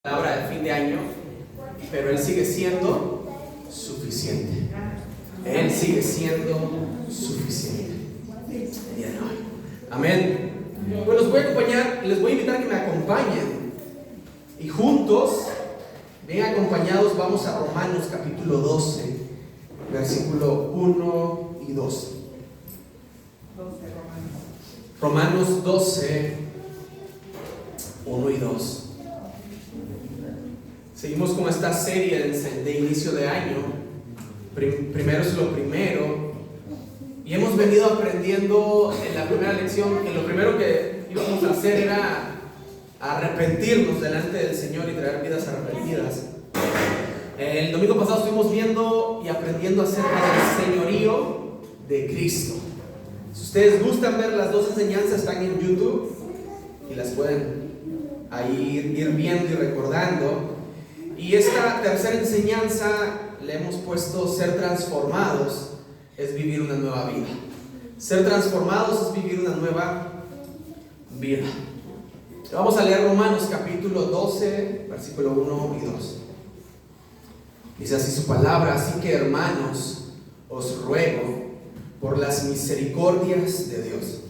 Palabra de fin de año, pero Él sigue siendo suficiente. Él sigue siendo suficiente. El día de hoy. Amén. Pues los voy a acompañar, les voy a invitar a que me acompañen y juntos, bien acompañados, vamos a Romanos capítulo 12, versículo 1 y 2. Romanos 12, 1 y 2. Seguimos con esta serie de inicio de año. Primero es lo primero. Y hemos venido aprendiendo en la primera lección que lo primero que íbamos a hacer era arrepentirnos delante del Señor y traer vidas arrepentidas. El domingo pasado estuvimos viendo y aprendiendo acerca del señorío de Cristo. Si ustedes gustan ver las dos enseñanzas, están en YouTube y las pueden ahí ir viendo y recordando. Y esta tercera enseñanza le hemos puesto ser transformados es vivir una nueva vida. Ser transformados es vivir una nueva vida. Vamos a leer Romanos capítulo 12, versículo 1 y 2. Dice así su palabra: así que, hermanos, os ruego por las misericordias de Dios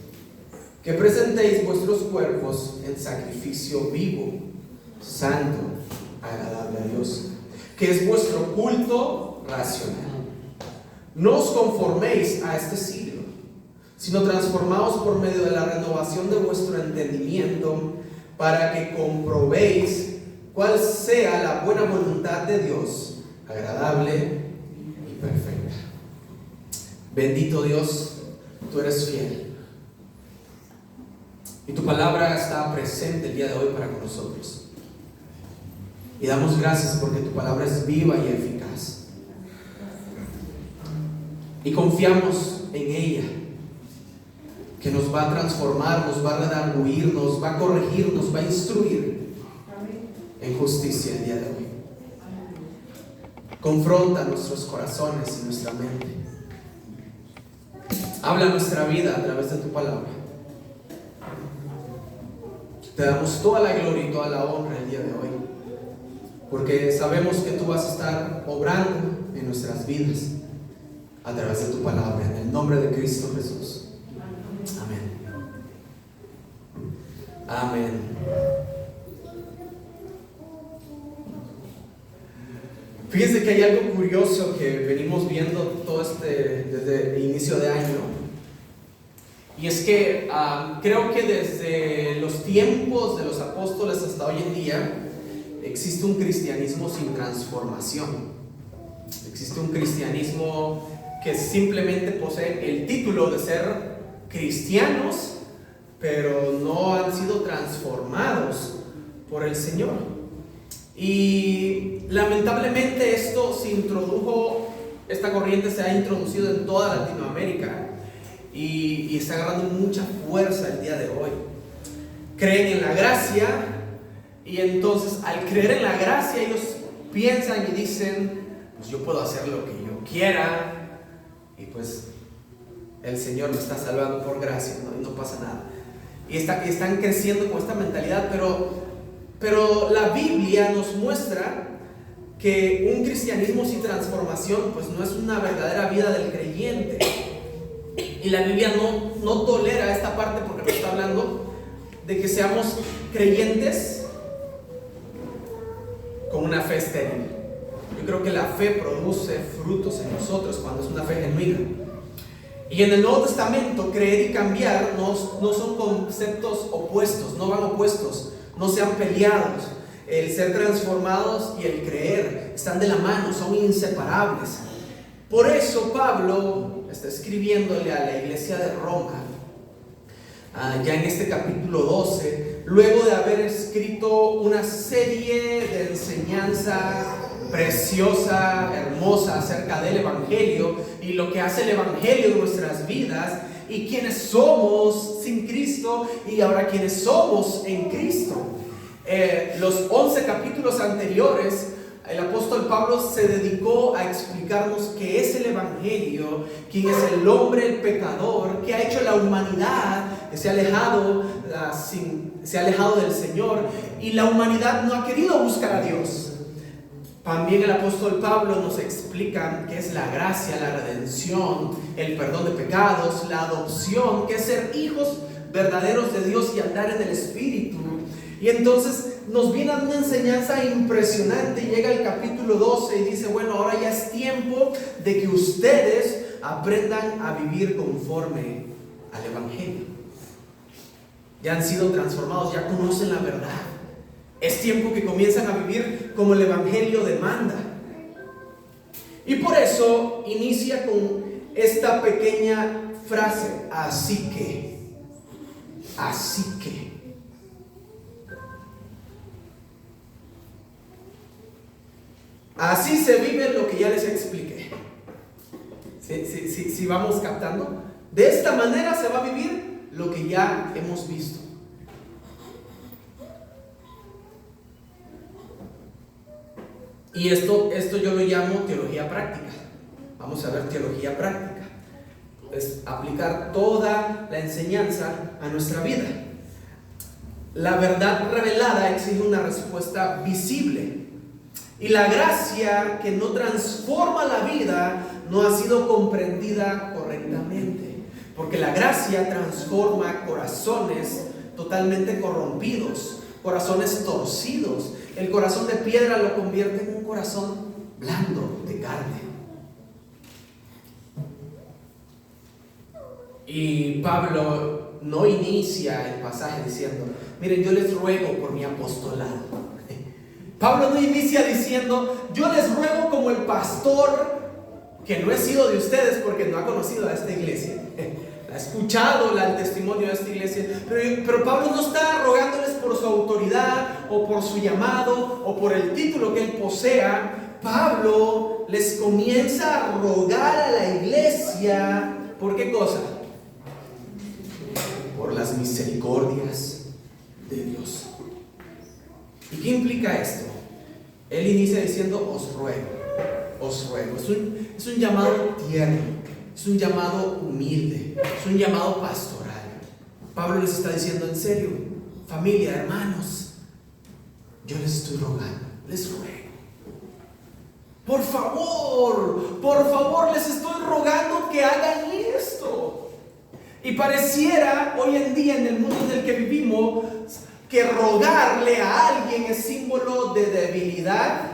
que presentéis vuestros cuerpos en sacrificio vivo, santo, agradable a Dios, que es vuestro culto racional. No os conforméis a este siglo, sino transformaos por medio de la renovación de vuestro entendimiento, para que comprobéis cuál sea la buena voluntad de Dios, agradable y perfecta. Bendito Dios, tú eres fiel, y tu palabra está presente el día de hoy para con nosotros. Y damos gracias porque tu palabra es viva y eficaz. Y confiamos en ella, que nos va a transformar, nos va a redarguir, nos va a corregir, nos va a instruir en justicia el día de hoy. Confronta nuestros corazones y nuestra mente. Habla nuestra vida a través de tu palabra. Te damos toda la gloria y toda la honra el día de hoy, porque sabemos que tú vas a estar obrando en nuestras vidas a través de tu palabra, en el nombre de Cristo Jesús. Amén. Amén. Fíjense que hay algo curioso que venimos viendo todo desde el inicio de año. Y es que creo que desde los tiempos de los apóstoles hasta hoy en día existe un cristianismo sin transformación. Existe un cristianismo que simplemente posee el título de ser cristianos, pero no han sido transformados por el Señor. Y lamentablemente esta corriente se ha introducido en toda Latinoamérica y está agarrando mucha fuerza el día de hoy. Creen en la gracia, y entonces al creer en la gracia ellos piensan y dicen: pues yo puedo hacer lo que yo quiera, y pues el Señor me está salvando por gracia, ¿no? Y no pasa nada. Y están creciendo con esta mentalidad, pero la Biblia nos muestra que un cristianismo sin transformación pues no es una verdadera vida del creyente. Y la Biblia no tolera esta parte, porque nos está hablando de que seamos creyentes con una fe estéril. Yo creo que la fe produce frutos en nosotros cuando es una fe genuina. Y en el Nuevo Testamento, creer y cambiar no son conceptos opuestos, no van opuestos, no se han peleados. El ser transformados y el creer están de la mano, son inseparables. Por eso Pablo está escribiéndole a la iglesia de Roma, ya en este capítulo 12, luego de haber escrito una serie de enseñanza preciosa, hermosa acerca del Evangelio y lo que hace el Evangelio en nuestras vidas, y quienes somos sin Cristo y ahora quienes somos en Cristo. Los 11 capítulos anteriores el apóstol Pablo se dedicó a explicarnos qué es el Evangelio, quién es el hombre, el pecador, que ha hecho la humanidad, que se ha alejado del Señor, y la humanidad no ha querido buscar a Dios. También el apóstol Pablo nos explica qué es la gracia, la redención, el perdón de pecados, la adopción, que es ser hijos verdaderos de Dios y andar en el Espíritu. Y entonces nos viene una enseñanza impresionante. Llega el capítulo 12 y dice, bueno, ahora ya es tiempo de que ustedes aprendan a vivir conforme al Evangelio. Ya han sido transformados, ya conocen la verdad. Es tiempo que comiencen a vivir como el Evangelio demanda. Y por eso inicia con esta pequeña frase, así que. Así se vive lo que ya les expliqué. Si vamos captando, de esta manera se va a vivir lo que ya hemos visto. Y esto yo lo llamo teología práctica. Vamos a ver teología práctica. Es aplicar toda la enseñanza a nuestra vida. La verdad revelada exige una respuesta visible. Y la gracia que no transforma la vida no ha sido comprendida correctamente. Porque la gracia transforma corazones totalmente corrompidos, corazones torcidos. El corazón de piedra lo convierte en un corazón blando, de carne. Y Pablo no inicia el pasaje diciendo, miren, yo les ruego por mi apostolado. Pablo no inicia diciendo, yo les ruego como el pastor, que no he sido de ustedes porque no ha conocido a esta iglesia. Ha escuchado el testimonio de esta iglesia, pero Pablo no está rogándoles por su autoridad o por su llamado o por el título que él posea. Pablo les comienza a rogar a la iglesia, ¿por qué cosa? Por las misericordias de Dios. ¿Y qué implica esto? Él inicia diciendo, os ruego. Es un llamado tierno. Es un llamado humilde, es un llamado pastoral. Pablo les está diciendo, en serio, familia, hermanos, yo les estoy rogando, les ruego. Por favor, les estoy rogando que hagan esto. Y pareciera hoy en día en el mundo en el que vivimos que rogarle a alguien es símbolo de debilidad,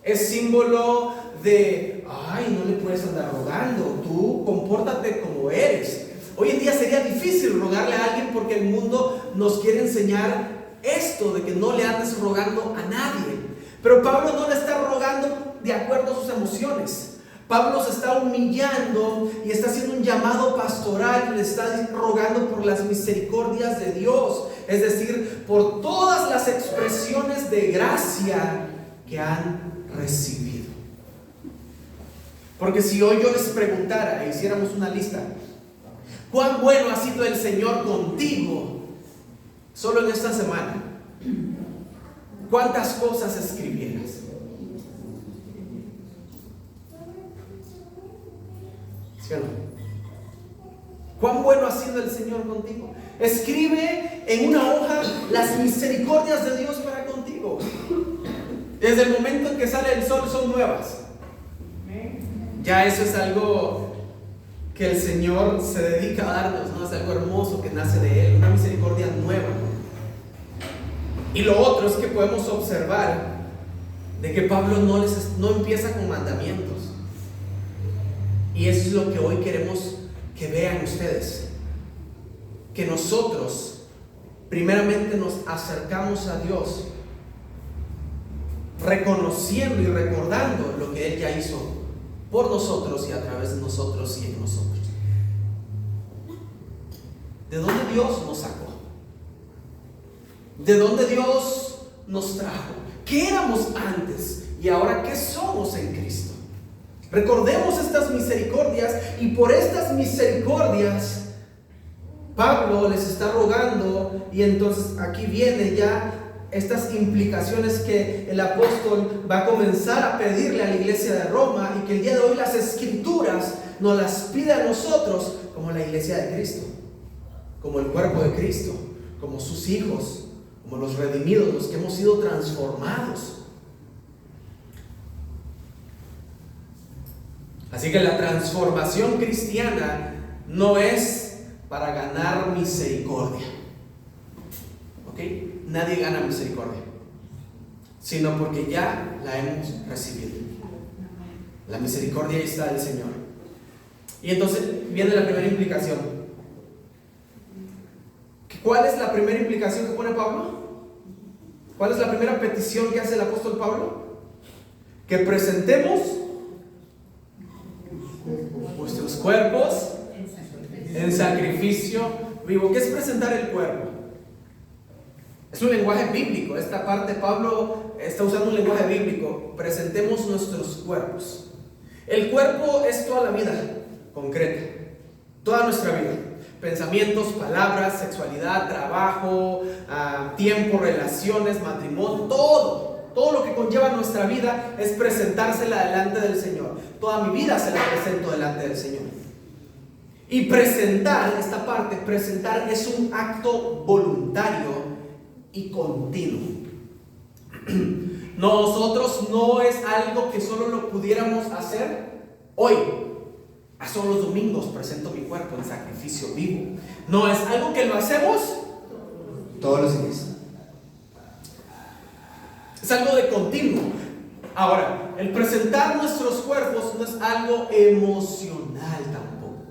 es símbolo de, ay, no le puedes andar rogando, tú compórtate como eres. Hoy en día sería difícil rogarle a alguien porque el mundo nos quiere enseñar esto de que no le andes rogando a nadie. Pero Pablo no le está rogando de acuerdo a sus emociones. Pablo se está humillando y está haciendo un llamado pastoral, le está rogando por las misericordias de Dios, es decir, por todas las expresiones de gracia que han recibido. Porque si hoy yo les preguntara e hiciéramos una lista, ¿cuán bueno ha sido el Señor contigo solo en esta semana? ¿Cuántas cosas escribieras? ¿Sí o no? ¿Cuán bueno ha sido el Señor contigo? Escribe en una hoja las misericordias de Dios para contigo. Desde el momento en que sale el sol son nuevas. Ya eso es algo que el Señor se dedica a darnos, ¿no? Es algo hermoso que nace de Él, una misericordia nueva. Y lo otro es que podemos observar de que Pablo no empieza con mandamientos. Y eso es lo que hoy queremos que vean ustedes. Que nosotros primeramente nos acercamos a Dios reconociendo y recordando lo que Él ya hizo por nosotros y a través de nosotros y en nosotros. ¿De dónde Dios nos sacó? ¿De dónde Dios nos trajo? ¿Qué éramos antes y ahora qué somos en Cristo? Recordemos estas misericordias y por estas misericordias Pablo les está rogando y entonces aquí viene ya estas implicaciones que el apóstol va a comenzar a pedirle a la iglesia de Roma, y que el día de hoy las Escrituras nos las pide a nosotros como la iglesia de Cristo, como el cuerpo de Cristo, como sus hijos, como los redimidos, los que hemos sido transformados. Así que la transformación cristiana no es para ganar misericordia, ¿ok? Nadie gana misericordia, sino porque ya la hemos recibido. La misericordia ahí está del Señor. Y entonces viene la primera implicación. ¿Cuál es la primera implicación que pone Pablo? ¿Cuál es la primera petición que hace el apóstol Pablo? Que presentemos vuestros cuerpos en sacrificio vivo. ¿Qué es presentar el cuerpo? Es un lenguaje bíblico. Esta parte Pablo está usando un lenguaje bíblico. Presentemos nuestros cuerpos. El cuerpo es toda la vida concreta, toda nuestra vida. Pensamientos, palabras, sexualidad, trabajo, tiempo, relaciones, matrimonio, todo lo que conlleva nuestra vida es presentársela delante del Señor. Toda mi vida se la presento delante del Señor. Y presentar, esta parte, presentar es un acto voluntario y continuo. Nosotros no es algo que solo lo pudiéramos hacer hoy. Solo los domingos presento mi cuerpo en sacrificio vivo. No es algo que lo hacemos todos los días. Es algo de continuo. Ahora, el presentar nuestros cuerpos no es algo emocional tampoco.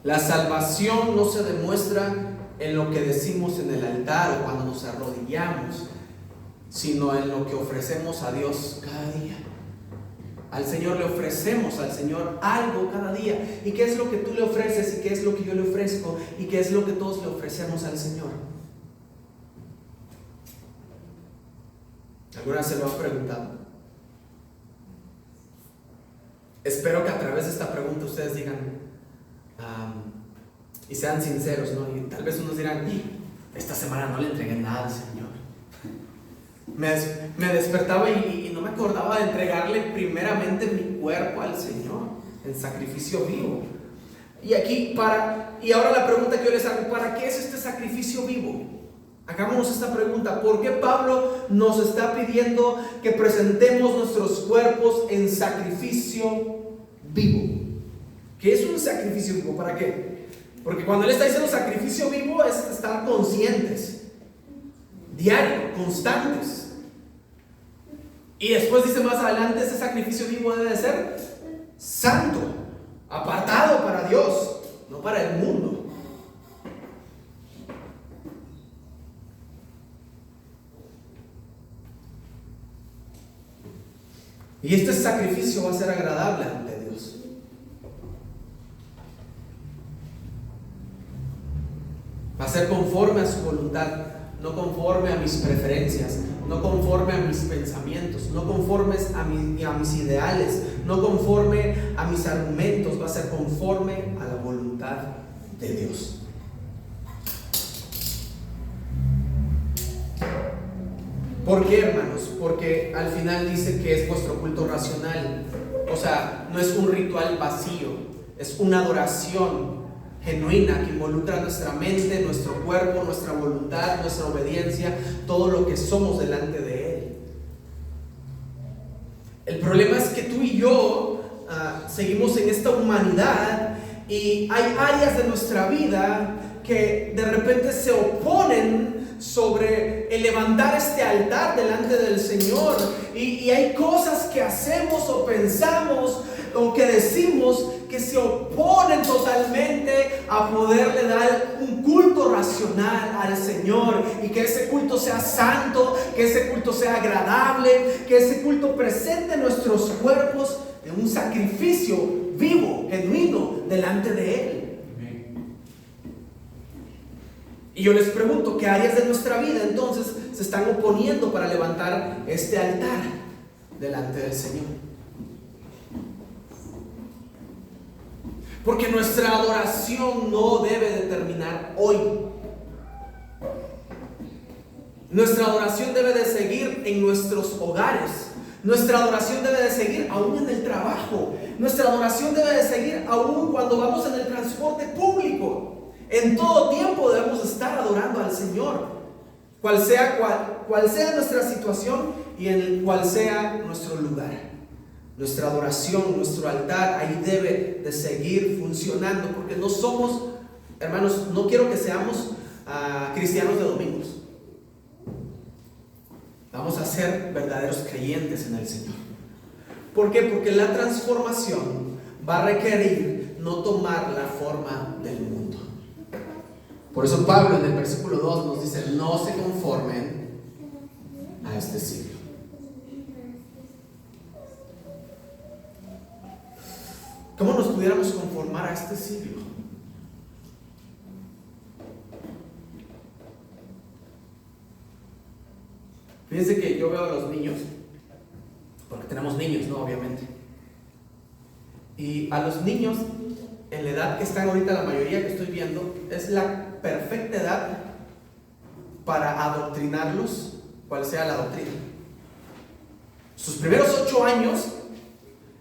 La salvación no se demuestra en lo que decimos en el altar o cuando nos arrodillamos, sino en lo que ofrecemos a Dios cada día. Al Señor le ofrecemos al Señor algo cada día. ¿Y qué es lo que tú le ofreces? ¿Y qué es lo que yo le ofrezco? ¿Y qué es lo que todos le ofrecemos al Señor? ¿Alguna vez se lo han preguntado? Espero que a través de esta pregunta ustedes digan y sean sinceros, ¿no? Y tal vez unos dirán: esta semana no le entregué nada al Señor. Me despertaba y no me acordaba de entregarle primeramente mi cuerpo al Señor en sacrificio vivo. Y ahora la pregunta que yo les hago: ¿para qué es este sacrificio vivo? Hagámonos esta pregunta: ¿por qué Pablo nos está pidiendo que presentemos nuestros cuerpos en sacrificio vivo? ¿Qué es un sacrificio vivo? ¿Para qué? Porque cuando él está diciendo sacrificio vivo es estar conscientes, diario, constantes. Y después dice más adelante: ese sacrificio vivo debe de ser santo, apartado para Dios, no para el mundo. Y este sacrificio va a ser agradable ante Dios. Va a ser conforme a su voluntad, no conforme a mis preferencias, no conforme a mis pensamientos, no conformes a mis ideales, no conforme a mis argumentos. Va a ser conforme a la voluntad de Dios. ¿Por qué, hermanos? Porque al final dice que es vuestro culto racional. O sea, no es un ritual vacío, es una adoración genuina que involucra nuestra mente, nuestro cuerpo, nuestra voluntad, nuestra obediencia, todo lo que somos delante de Él. El problema es que tú y yo seguimos en esta humanidad y hay áreas de nuestra vida que de repente se oponen sobre el levantar este altar delante del Señor, y hay cosas que hacemos o pensamos o que decimos que se oponen totalmente a poderle dar un culto racional al Señor, y que ese culto sea santo, que ese culto sea agradable, que ese culto presente nuestros cuerpos en un sacrificio vivo, genuino, delante de Él. Y yo les pregunto: ¿qué áreas de nuestra vida entonces se están oponiendo para levantar este altar delante del Señor? Porque nuestra adoración no debe de terminar hoy. Nuestra adoración debe de seguir en nuestros hogares. Nuestra adoración debe de seguir aún en el trabajo. Nuestra adoración debe de seguir aún cuando vamos en el transporte público. En todo tiempo debemos estar adorando al Señor, cual sea nuestra situación y en cual sea nuestro lugar. Nuestra adoración, nuestro altar, ahí debe de seguir funcionando, porque no somos, hermanos, no quiero que seamos cristianos de domingos. Vamos a ser verdaderos creyentes en el Señor. ¿Por qué? Porque la transformación va a requerir no tomar la forma del mundo. Por eso Pablo en el versículo 2 nos dice: no se conformen a este siglo. ¿Cómo nos pudiéramos conformar a este siglo? Fíjense que yo veo a los niños, porque tenemos niños, ¿no? Obviamente. Y a los niños, en la edad que están ahorita, la mayoría que estoy viendo, es la perfecta edad para adoctrinarlos, cual sea la doctrina. Sus primeros 8 años,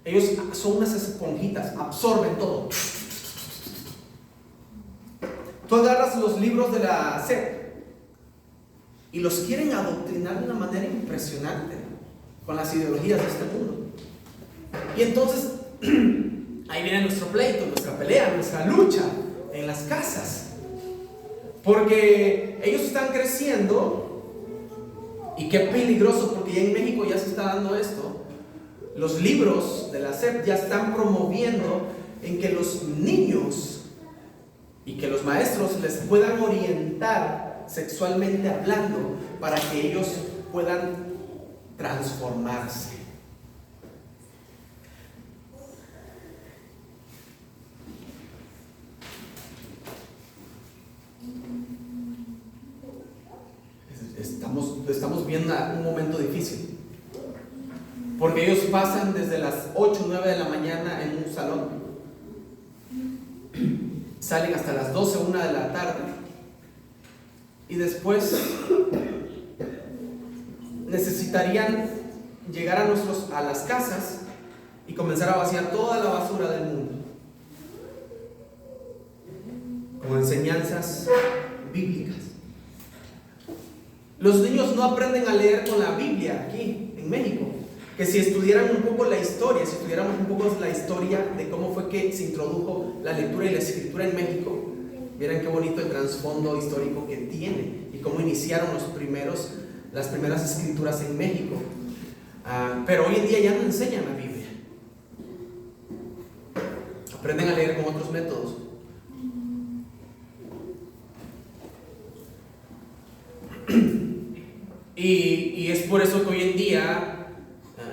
ellos son unas esponjitas, absorben todo. Tú agarras los libros de la SEP y los quieren adoctrinar de una manera impresionante con las ideologías de este mundo. Y entonces ahí viene nuestro pleito, nuestra pelea, nuestra lucha en las casas, porque ellos están creciendo. Y qué peligroso, porque ya en México ya se está dando esto. Los libros de la SEP ya están promoviendo en que los niños y que los maestros les puedan orientar sexualmente hablando para que ellos puedan transformarse. Estamos viendo un momento difícil, porque ellos pasan desde las 8 o 9 de la mañana en un salón, salen hasta las 12 o 1 de la tarde, y después necesitarían llegar a las casas y comenzar a vaciar toda la basura del mundo, con enseñanzas bíblicas. Los niños no aprenden a leer con la Biblia aquí en México. Que si estudiaran un poco la historia, si estudiáramos un poco la historia de cómo fue que se introdujo la lectura y la escritura en México, vieran qué bonito el trasfondo histórico que tiene y cómo iniciaron las primeras escrituras en México. Pero hoy en día ya no enseñan la Biblia. Aprenden a leer con otros métodos. Y es por eso que hoy en día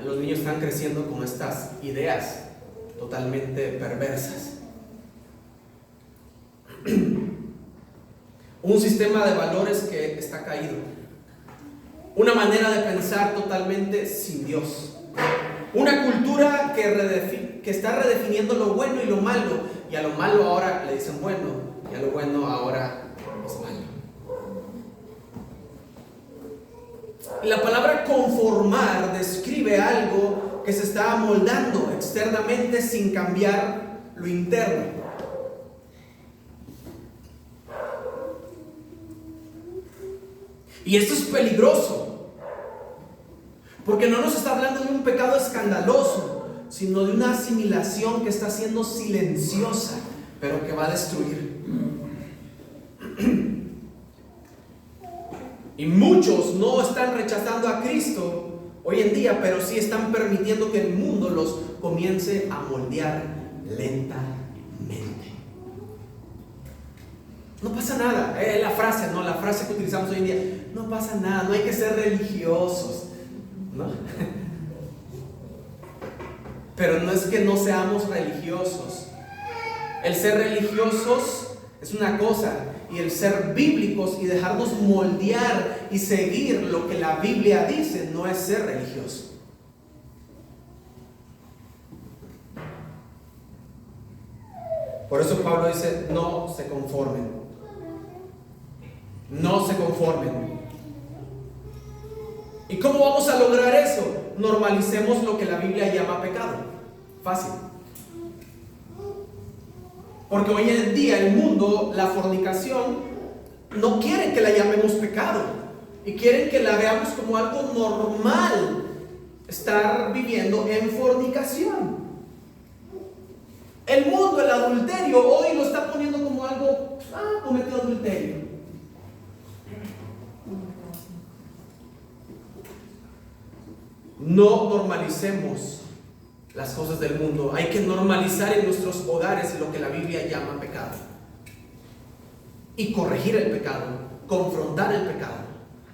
los niños están creciendo con estas ideas totalmente perversas. Un sistema de valores que está caído. Una manera de pensar totalmente sin Dios. Una cultura que está redefiniendo lo bueno y lo malo. Y a lo malo ahora le dicen bueno, y a lo bueno ahora es malo. Y la palabra conformar describe algo que se está amoldando externamente sin cambiar lo interno. Y esto es peligroso, porque no nos está hablando de un pecado escandaloso, sino de una asimilación que está siendo silenciosa, pero que va a destruir. Y muchos no están rechazando a Cristo hoy en día, pero sí están permitiendo que el mundo los comience a moldear lentamente. No pasa nada, la frase que utilizamos hoy en día: no pasa nada, no hay que ser religiosos, ¿no? Pero no es que no seamos religiosos. El ser religiosos es una cosa, y el ser bíblicos y dejarnos moldear y seguir lo que la Biblia dice no es ser religioso. Por eso Pablo dice, no se conformen. No se conformen. ¿Y cómo vamos a lograr eso? Normalicemos lo que la Biblia llama pecado. Fácil. Porque hoy en día el mundo, la fornicación, no quieren que la llamemos pecado. Y quieren que la veamos como algo normal. Estar viviendo en fornicación. El mundo, el adulterio, hoy lo está poniendo como algo, cometió adulterio. No normalicemos las cosas del mundo. Hay que normalizar en nuestros hogares lo que la Biblia llama pecado. Y corregir el pecado, confrontar el pecado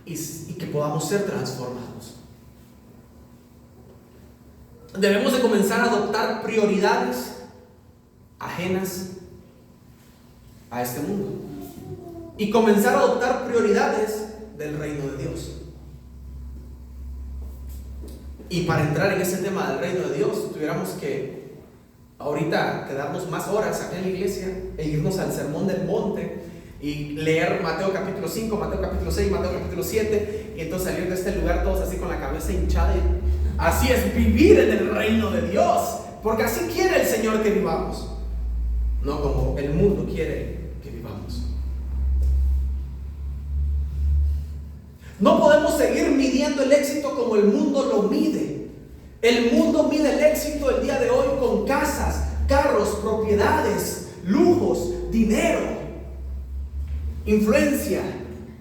y que podamos ser transformados. Debemos de comenzar a adoptar prioridades ajenas a este mundo y comenzar a adoptar prioridades del reino de Dios. Y para entrar en ese tema del reino de Dios, tuviéramos que ahorita quedarnos más horas acá en la iglesia e irnos al sermón del monte y leer Mateo capítulo 5, Mateo capítulo 6, Mateo capítulo 7, y entonces salir de este lugar todos así con la cabeza hinchada. Así es vivir en el reino de Dios, porque así quiere el Señor que vivamos, no como el mundo quiere que vivamos. No podemos seguir midiendo el éxito como el mundo lo mide. El mundo mide el éxito el día de hoy con casas, carros, propiedades, lujos, dinero, influencia,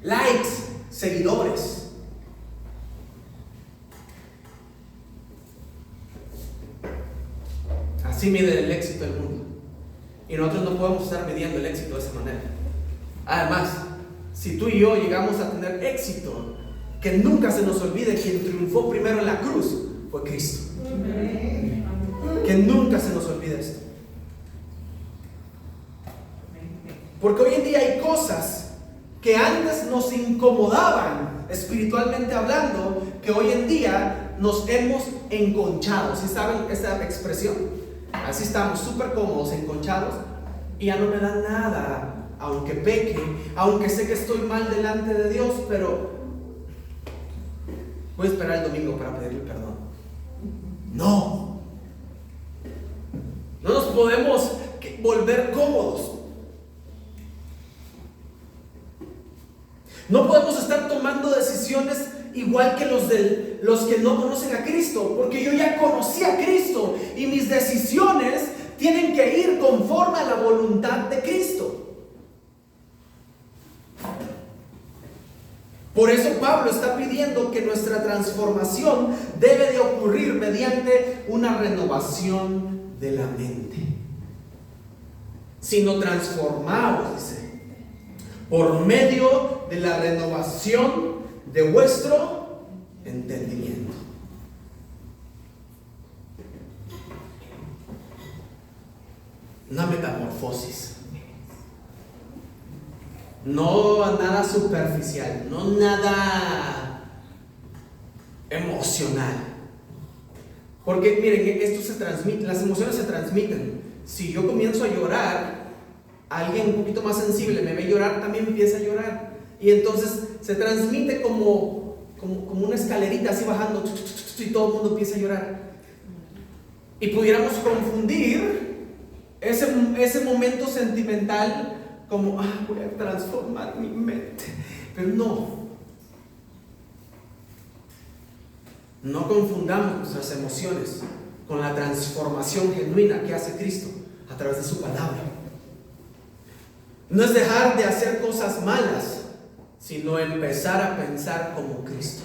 likes, seguidores. Así mide el éxito del mundo. Y nosotros no podemos estar midiendo el éxito de esa manera. Además, si tú y yo llegamos a tener éxito, que nunca se nos olvide quien triunfó primero en la cruz fue Cristo. Que nunca se nos olvide esto. Porque hoy en día hay cosas que antes nos incomodaban espiritualmente hablando, que hoy en día nos hemos enconchado. ¿Sí saben esa expresión? Así estamos súper cómodos, enconchados, y ya no me da nada. Aunque peque, aunque sé que estoy mal delante de Dios, pero voy a esperar el domingo para pedirle perdón. No nos podemos volver cómodos. No podemos estar tomando decisiones igual que los que no conocen a Cristo, porque yo ya conocí a Cristo y mis decisiones tienen que ir conforme a la voluntad de Cristo. Por eso Pablo está pidiendo que nuestra transformación debe de ocurrir mediante una renovación de la mente. Sino transformados, dice, por medio de la renovación de vuestro entendimiento. Una metamorfosis. No nada superficial, no nada emocional. Porque miren, esto se transmite, las emociones se transmiten. Si yo comienzo a llorar, alguien un poquito más sensible me ve llorar, también empieza a llorar. Y entonces se transmite como una escalerita así bajando, y todo el mundo empieza a llorar. Y pudiéramos confundir ese momento sentimental como, voy a transformar mi mente. Pero no confundamos nuestras emociones con la transformación genuina que hace Cristo a través de su palabra. No es dejar de hacer cosas malas, sino empezar a pensar como Cristo.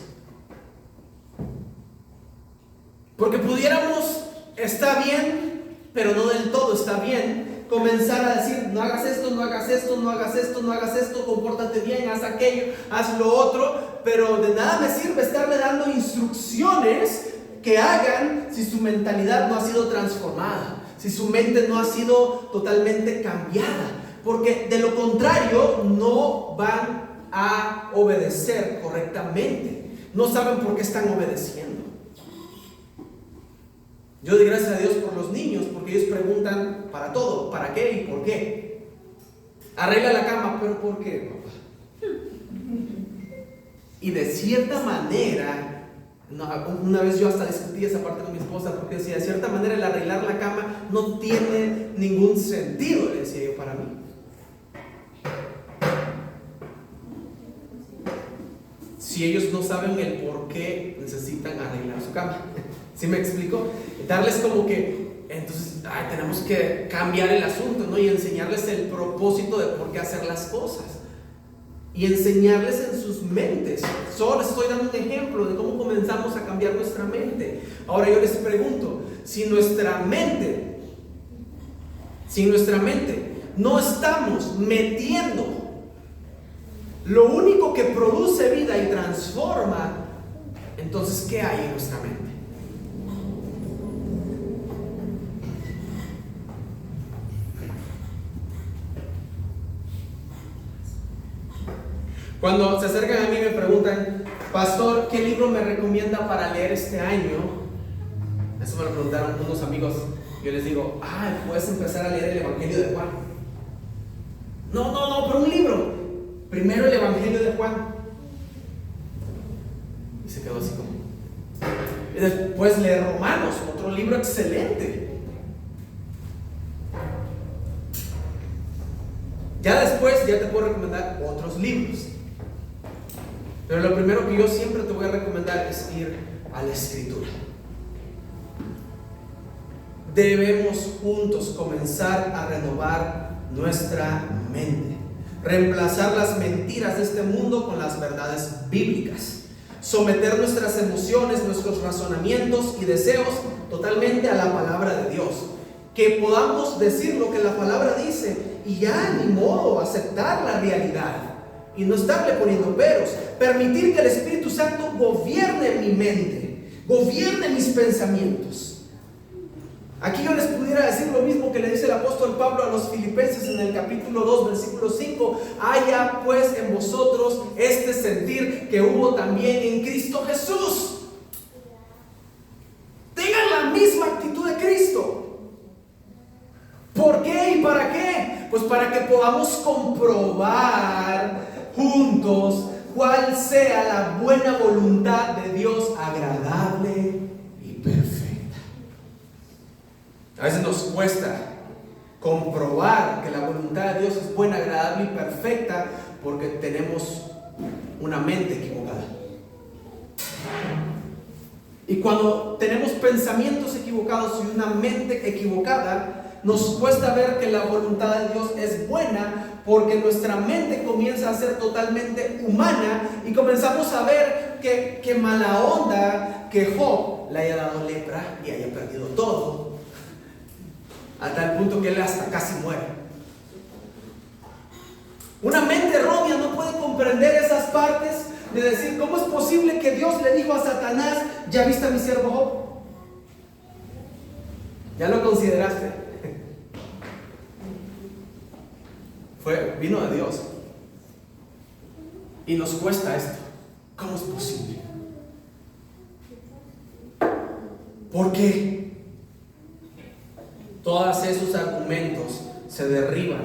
Porque pudiéramos, está bien, pero no del todo está bien, comenzar a decir, no hagas esto, no hagas esto, no hagas esto, no hagas esto, compórtate bien, haz aquello, haz lo otro, pero de nada me sirve estarle dando instrucciones que hagan si su mentalidad no ha sido transformada, si su mente no ha sido totalmente cambiada, porque de lo contrario no van a obedecer correctamente, no saben por qué están obedeciendo. Yo doy gracias a Dios por los niños, porque ellos preguntan para todo, ¿para qué y por qué? Arregla la cama, ¿pero por qué, papá? Y de cierta manera, una vez yo hasta discutí esa parte con mi esposa, porque decía, de cierta manera el arreglar la cama no tiene ningún sentido, le decía yo, para mí. Si ellos no saben el por qué necesitan arreglar su cama. ¿Sí me explico? Darles como que, entonces, tenemos que cambiar el asunto, ¿no? Y enseñarles el propósito de por qué hacer las cosas. Y enseñarles en sus mentes. Solo les estoy dando un ejemplo de cómo comenzamos a cambiar nuestra mente. Ahora yo les pregunto, si nuestra mente no estamos metiendo lo único que produce vida y transforma, entonces, ¿qué hay en nuestra mente? Cuando se acercan a mí y me preguntan, pastor, ¿qué libro me recomienda para leer este año? Eso me lo preguntaron unos amigos. Yo les digo, puedes empezar a leer el Evangelio de Juan. No, pero un libro. Primero el Evangelio de Juan. Y se quedó así como. Y después leer Romanos, otro libro excelente. Ya después ya te puedo recomendar otros libros. Pero lo primero que yo siempre te voy a recomendar es ir a la Escritura. Debemos juntos comenzar a renovar nuestra mente, reemplazar las mentiras de este mundo con las verdades bíblicas, someter nuestras emociones, nuestros razonamientos y deseos totalmente a la palabra de Dios, que podamos decir lo que la palabra dice y ya ni modo aceptar la realidad y no estarle poniendo peros, permitir que el Espíritu Santo gobierne mi mente, gobierne mis pensamientos. Aquí yo les pudiera decir lo mismo que le dice el apóstol Pablo a los Filipenses en el capítulo 2, versículo 5. Haya pues en vosotros este sentir que hubo también en Cristo Jesús. Tengan la misma actitud de Cristo. ¿Por qué y para qué? Pues para que podamos comprobar juntos cuál sea la buena voluntad de Dios, agradable y perfecta. A veces nos cuesta comprobar que la voluntad de Dios es buena, agradable y perfecta porque tenemos una mente equivocada. Y cuando tenemos pensamientos equivocados y una mente equivocada, nos cuesta ver que la voluntad de Dios es buena porque nuestra mente comienza a ser totalmente humana y comenzamos a ver que mala onda que Job le haya dado lepra y haya perdido todo, a tal punto que él hasta casi muere. Una mente errónea no puede comprender esas partes de decir, ¿cómo es posible que Dios le dijo a Satanás, ya viste a mi siervo Job? ¿Ya lo consideraste? Vino de Dios. Y nos cuesta esto. ¿Cómo es posible? ¿Por qué? Todos esos argumentos se derriban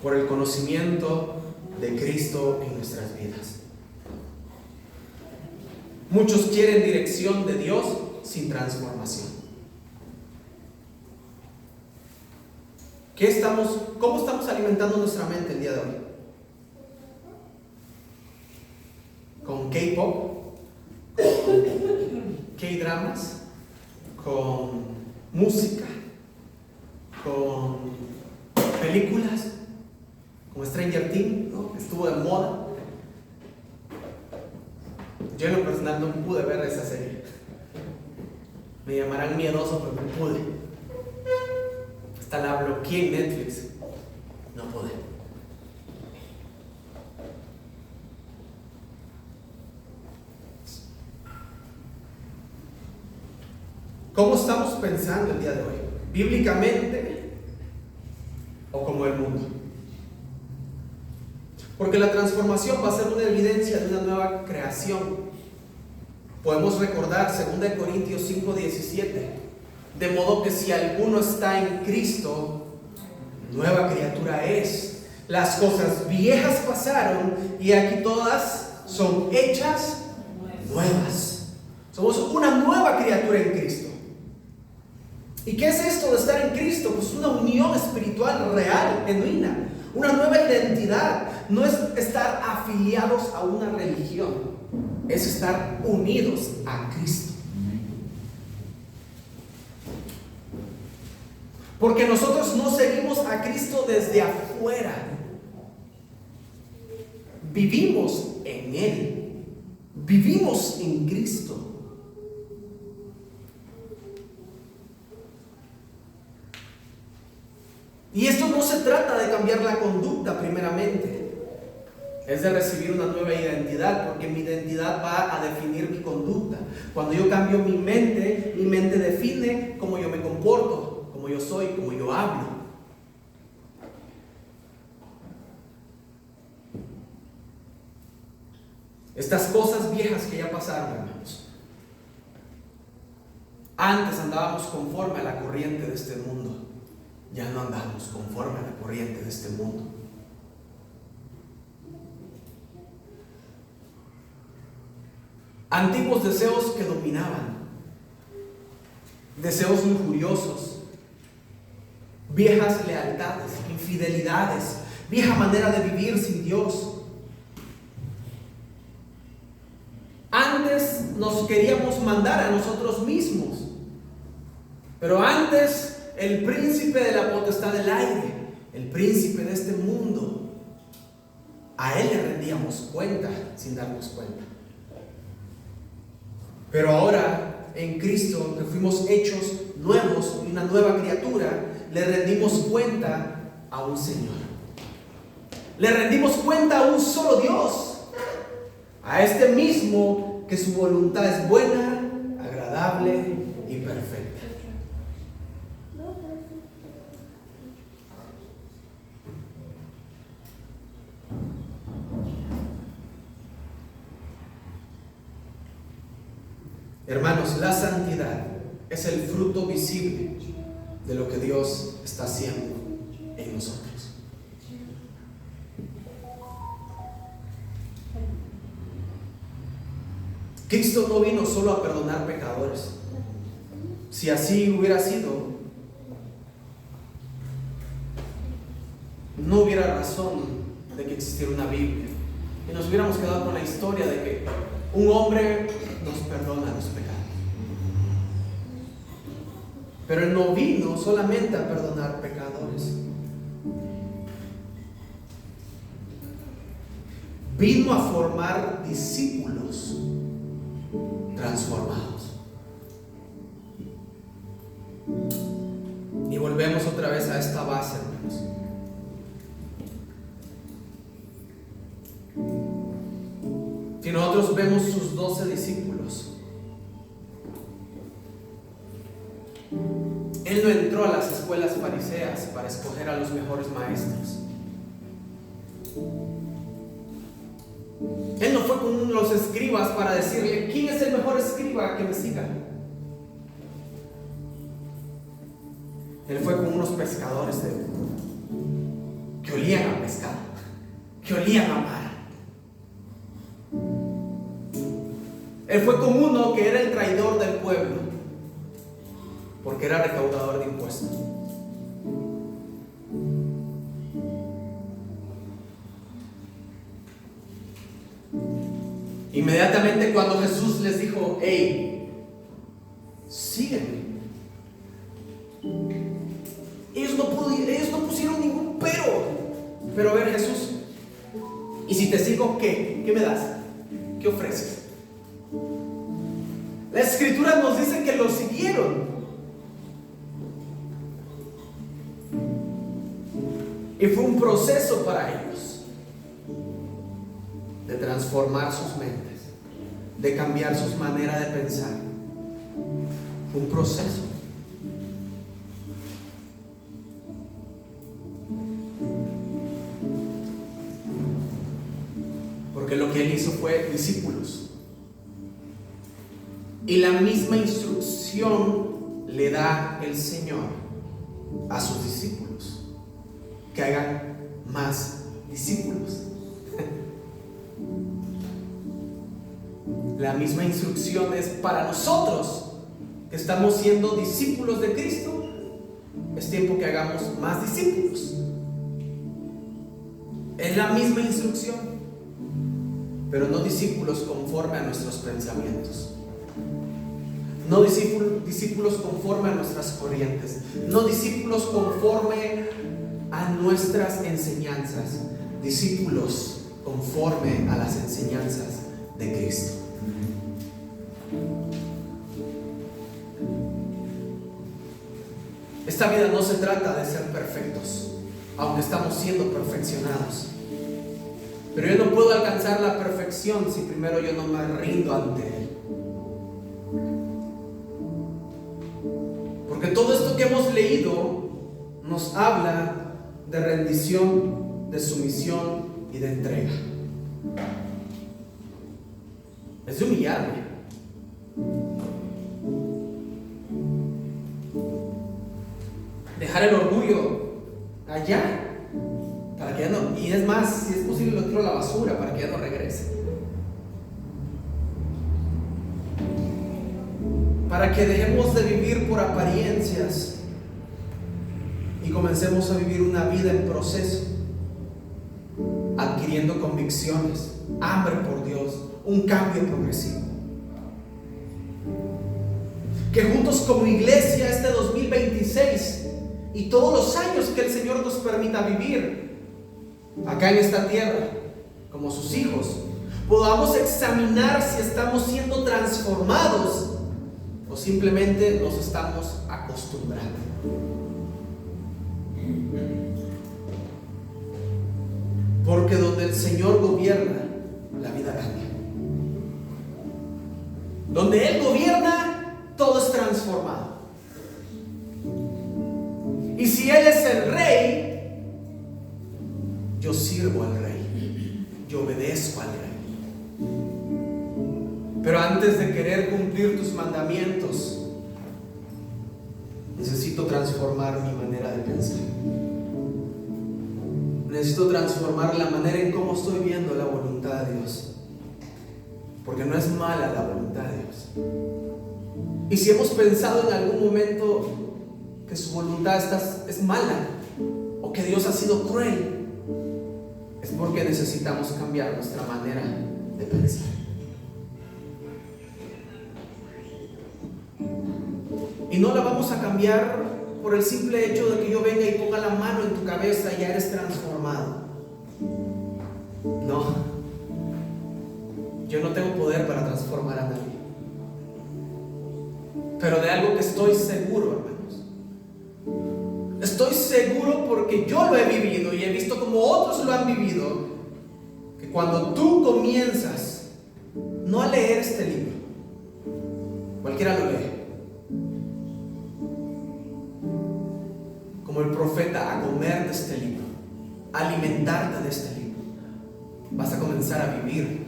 por el conocimiento de Cristo en nuestras vidas. Muchos quieren dirección de Dios sin transformación. ¿Cómo estamos alimentando nuestra mente el día de hoy? ¿Con K-pop? ¿K-dramas? ¿Con música? ¿Con películas? ¿Como Stranger Things, ¿no? Estuvo de moda. Yo en lo personal no pude ver esa serie. Me llamarán miedoso, pero no pude. Hasta la bloqueé en Netflix. No pude. ¿Cómo estamos pensando el día de hoy? ¿Bíblicamente o como el mundo? Porque la transformación va a ser una evidencia de una nueva creación. Podemos recordar 2 Corintios 5:17. De modo que si alguno está en Cristo, nueva criatura es. Las cosas viejas pasaron y aquí todas son hechas nuevas. Somos una nueva criatura en Cristo. ¿Y qué es esto de estar en Cristo? Pues una unión espiritual real, genuina, una nueva identidad. No es estar afiliados a una religión, es estar unidos a Cristo. Porque nosotros no seguimos a Cristo desde afuera. Vivimos en Él. Vivimos en Cristo. Y esto no se trata de cambiar la conducta primeramente. Es de recibir una nueva identidad, porque mi identidad va a definir mi conducta. Cuando yo cambio mi mente define cómo yo me comporto, cómo yo soy, cómo yo hablo. Estas cosas viejas que ya pasaron, hermanos. Antes andábamos conforme a la corriente de este mundo. Ya no andamos conforme a la corriente de este mundo. Antiguos deseos que dominaban, deseos lujuriosos, viejas lealtades, infidelidades, vieja manera de vivir sin Dios. Antes nos queríamos mandar a nosotros mismos, pero antes el príncipe de la potestad del aire, el príncipe de este mundo, a él le rendíamos cuenta sin darnos cuenta. Pero ahora en Cristo, que fuimos hechos nuevos y una nueva criatura, le rendimos cuenta a un Señor. Le rendimos cuenta a un solo Dios, a este mismo que su voluntad es buena, agradable y perfecta. Hermanos, la santidad es el fruto visible de lo que Dios está haciendo en nosotros. Cristo no vino solo a perdonar pecadores. Si así hubiera sido, no hubiera razón de que existiera una Biblia y nos hubiéramos quedado con la historia de que un hombre nos perdona los pecados. Pero Él no vino solamente a perdonar pecadores. Vino a formar discípulos transformados. Y volvemos otra vez a esta base, hermanos. Si nosotros vemos sus 12 discípulos, Él no entró a las escuelas fariseas para escoger a los mejores maestros. Él no fue con los escribas para decirle: ¿quién es el mejor escriba que me siga? Él fue con unos pescadores que olían a pescado, que olían a mar. Él fue con uno que era el traidor del pueblo, porque era recaudador de impuestos. Inmediatamente cuando Jesús les dijo: hey, sígueme, ellos no pusieron ningún pero a ver, Jesús, ¿y si te sigo qué? ¿Qué me das? ¿Qué ofreces? La Escritura nos dice que lo siguieron. Y fue un proceso para ellos de transformar sus mentes, de cambiar sus maneras de pensar. Fue un proceso. Porque lo que Él hizo fue discípulos. Y la misma instrucción le da el Señor a sus discípulos, que hagan más discípulos. La misma instrucción es para nosotros que estamos siendo discípulos de Cristo. Es tiempo que hagamos más discípulos. Es la misma instrucción, pero no discípulos conforme a nuestros pensamientos, no discípulos conforme a nuestras corrientes, no discípulos conforme a nuestras enseñanzas, discípulos conforme a las enseñanzas de Cristo. Esta vida no se trata de ser perfectos, aunque estamos siendo perfeccionados. Pero yo no puedo alcanzar la perfección si primero yo no me rindo ante Él. Porque todo esto que hemos leído nos habla de rendición, de sumisión y de entrega. Es de humillarme. Dejar el orgullo allá para que ya no, y es más, si es posible lo tiro a la basura para que ya no regrese, para que dejemos de vivir por apariencias y comencemos a vivir una vida en proceso, adquiriendo convicciones, hambre por Dios, un cambio progresivo. Que juntos como iglesia este 2026 y todos los años que el Señor nos permita vivir acá en esta tierra como sus hijos, podamos examinar si estamos siendo transformados o simplemente nos estamos acostumbrando. Porque donde el Señor gobierna, la vida cambia. Donde Él gobierna, todo es transformado. Y si Él es el rey, yo sirvo al rey, yo obedezco al rey. Pero antes de querer cumplir tus mandamientos, necesito transformar mi manera de pensar. Necesito transformar la manera en cómo estoy viendo la voluntad de Dios, porque no es mala la voluntad de Dios. Y si hemos pensado en algún momento que su voluntad es mala o que Dios ha sido cruel, es porque necesitamos cambiar nuestra manera de pensar. Y no la vamos a cambiar por el simple hecho de que yo venga y ponga la mano en tu cabeza y ya eres transformado. No, yo no tengo poder para transformar a nadie, pero de algo que estoy seguro, hermanos. Estoy seguro porque yo lo he vivido y he visto como otros lo han vivido, que cuando tú comienzas no a leer este libro, cualquiera lo lee, como el profeta, a comer de este libro, a alimentarte de este libro, vas a comenzar a vivir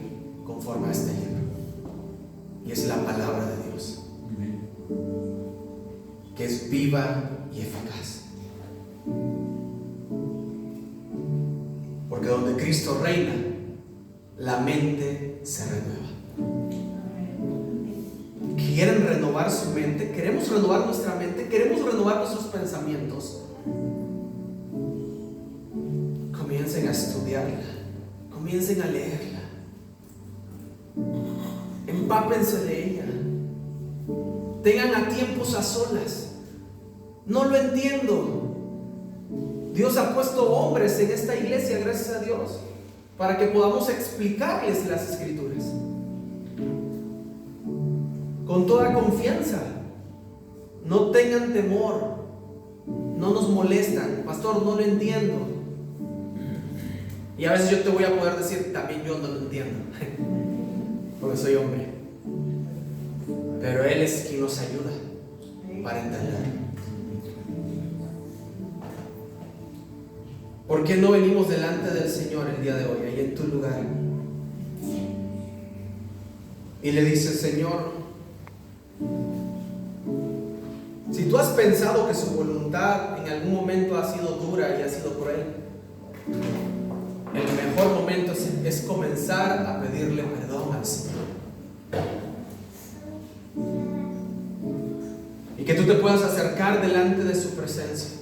conforme a este libro. Y es la palabra de Dios, que es viva y eficaz. Porque donde Cristo reina, la mente se renueva. ¿Quieren renovar su mente? ¿Queremos renovar nuestra mente? ¿Queremos renovar nuestros pensamientos? Comiencen a estudiarla, comiencen a leerla, empápense de ella, tengan a tiempos a solas. No lo entiendo. Dios ha puesto hombres en esta iglesia, gracias a Dios, para que podamos explicarles las Escrituras con toda confianza. No tengan temor, no nos molestan. Pastor, no lo entiendo. Y a veces yo te voy a poder decir, también yo no lo entiendo, porque soy hombre. Pero Él es quien nos ayuda para entender. ¿Por qué no venimos delante del Señor el día de hoy, ahí en tu lugar? Y le dices, Señor, Si tú has pensado que su voluntad en algún momento ha sido dura y ha sido cruel, el mejor momento es comenzar a pedirle perdón al Señor. Y que tú te puedas acercar delante de su presencia